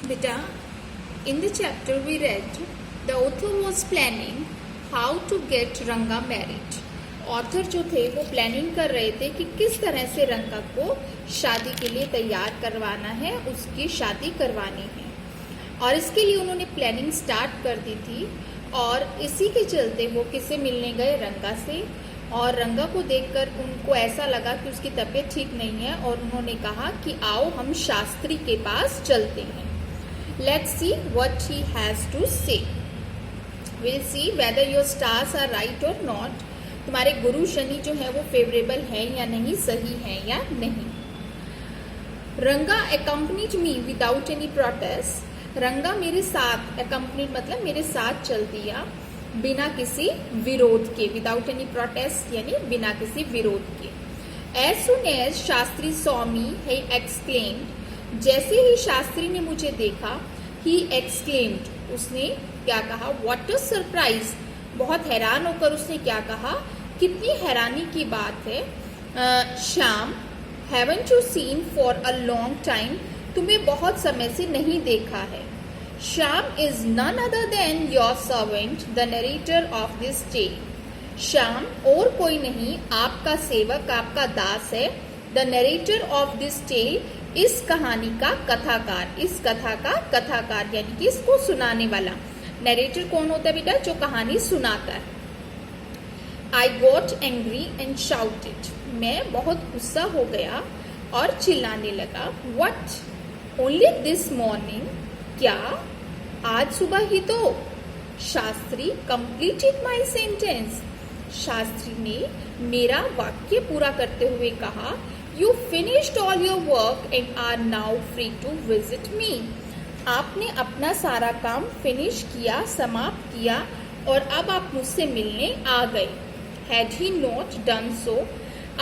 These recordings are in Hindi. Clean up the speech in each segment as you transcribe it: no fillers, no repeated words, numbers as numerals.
Beta, in the chapter we read, the author was planning how to get Ranga married. Author जो थे वो प्लानिंग कर रहे थे कि किस तरह से रंगा को शादी के लिए तैयार करवाना है, उसकी शादी करवानी है, और इसके लिए उन्होंने प्लानिंग स्टार्ट कर दी थी। और इसी के चलते वो किससे मिलने गए? रंगा से। और रंगा को देखकर उनको ऐसा लगा कि उसकी तबीयत ठीक नहीं है, और उन्होंने कहा कि आओ हम शास्त्री के पास चलते हैं। Let's see what he has to say. We'll see whether your stars are right or not. तुम्हारे गुरु शनि जो है वो फेवरेबल है या नहीं, सही है या नहीं। रंगा accompanied me without any protest. रंगा मेरे साथ, अकम्पनीड मतलब मेरे साथ चल दिया बिना किसी विरोध के। विदाउट एनी प्रोटेस्ट यानी बिना किसी विरोध के। As soon as Shastri saw me he exclaimed. जैसे ही शास्त्री ने मुझे देखा, ही एक्सक्लेम्ड, उसने क्या कहा? What a surprise. बहुत हैरान होकर उसने क्या कहा? कितनी हैरानी की बात है। Shyam, haven't you seen for a long time. तुम्हें बहुत समय से नहीं देखा है। Shyam is none other than your servant the narrator of this tale. Shyam और कोई नहीं, आपका सेवक, आपका दास है। The narrator of this tale, इस कहानी का कथाकार, इस कथा का कथाकार यानी कि इसको सुनाने वाला। नरेटर कौन होता है बेटा? जो कहानी सुनाता है। I got angry and shouted. मैं बहुत गुस्सा हो गया और चिल्लाने लगा। What, only this morning. क्या आज सुबह ही तो? Shastri completed my sentence. Shastri ने मेरा वाक्य पूरा करते हुए कहा, you finished all your work and are now free to visit me. आपने अपना सारा काम फिनिश किया, समाप्त किया, और अब आप मुझसे मिलने आ गए। Had he not done so,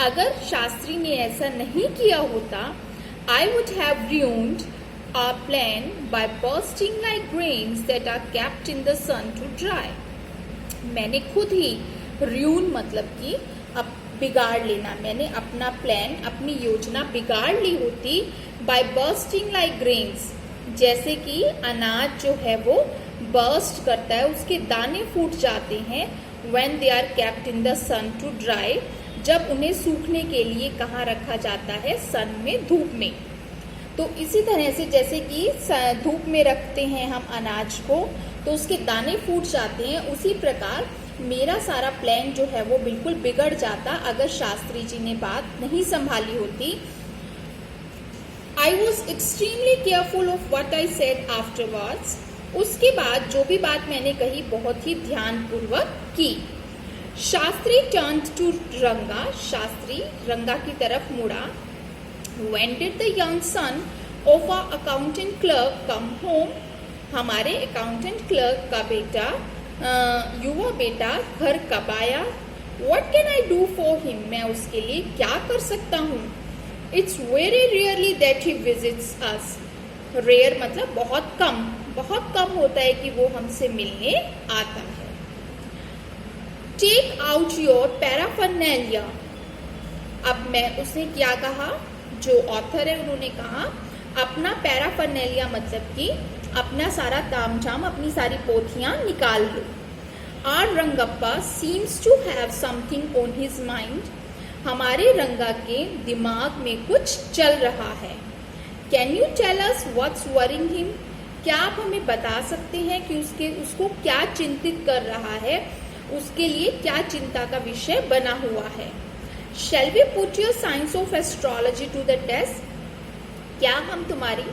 अगर शास्त्री ने ऐसा नहीं किया होता, I would have ruined our plan by bursting like grains that are kept in the sun to dry। मैंने खुद ही, ruin मतलब कि अब बिगाड़ लेना, मैंने अपना प्लान, अपनी योजना बिगाड़ ली होती। by bursting like grains, जैसे कि अनाज जो है वो बर्स्ट करता है, उसके दाने फूट जाते हैं। when they are kept in the sun to dry, जब उन्हें सूखने के लिए कहाँ रखा जाता है? सन में, धूप में। तो इसी तरह से जैसे कि धूप में रखते हैं हम अनाज को तो उसके दाने फूट जाते हैं, उसी प्रकार मेरा सारा प्लान जो है वो बिल्कुल बिगड़ जाता अगर शास्त्री जी ने बात नहीं संभाली होती। I was extremely careful of what I said afterwards। उसके बाद जो भी बात मैंने कही बहुत ही ध्यानपूर्वक की। शास्त्री turned to रंगा। शास्त्री रंगा की तरफ मुड़ा। When did the young son of our accountant clerk come home? हमारे अकाउंटेंट क्लर्क का बेटा, युवा बेटा घर कब आया? What can I do for him? मैं उसके लिए क्या कर सकता हूँ? It's very rarely that he visits us। Rare मतलब बहुत कम होता है कि वो हमसे मिलने आता है। Take out your paraphernalia। अब मैं उसने क्या कहा? जो ऑथर है उन्होंने कहा अपना पैराफर्नेलिया मतलब कि अपना सारा तामझाम, अपनी सारी पोथियां निकाल लो। Our Rangappa seems to have something on his mind. हमारे रंगा के दिमाग में कुछ चल रहा है। Can you tell us what's worrying him? क्या आप हमें बता सकते हैं कि उसको क्या चिंतित कर रहा है, उसके लिए क्या चिंता का विषय बना हुआ है। Shall we put your science of astrology to the test? क्या हम तुम्हारी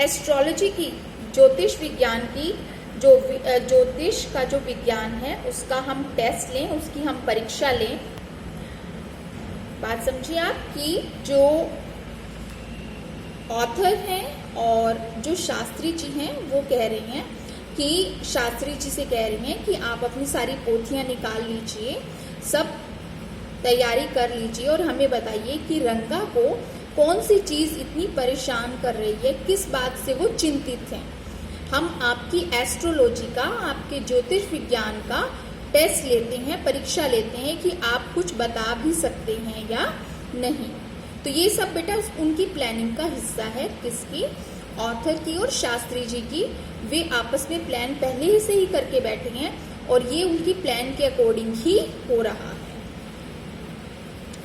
एस्ट्रोलॉजी की, ज्योतिष विज्ञान की, जो ज्योतिष का जो विज्ञान है उसका हम टेस्ट लें, उसकी हम परीक्षा लें। बात समझिए आप कि जो ऑथर हैं और जो शास्त्री जी हैं वो कह रहे हैं कि शास्त्री जी से कह रही हैं कि आप अपनी सारी पोथियां निकाल लीजिए, सब तैयारी कर लीजिए और हमें बताइए कि रंगा को कौन सी चीज इतनी परेशान कर रही है, किस बात से वो चिंतित हैं। हम आपकी एस्ट्रोलॉजी का, आपके ज्योतिष विज्ञान का टेस्ट लेते हैं, परीक्षा लेते हैं कि आप कुछ बता भी सकते हैं या नहीं। तो ये सब बेटा उनकी प्लानिंग का हिस्सा है, किसकी? ऑथर की और शास्त्री जी की, वे आपस में प्लान पहले ही से ही करके बैठे हैं और ये उनकी प्लान के अकॉर्डिंग ही हो रहा है।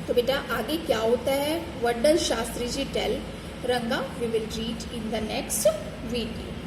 तो बेटा आगे क्या होता है, what does Shastri ji tell Ranga, we will read in the next video.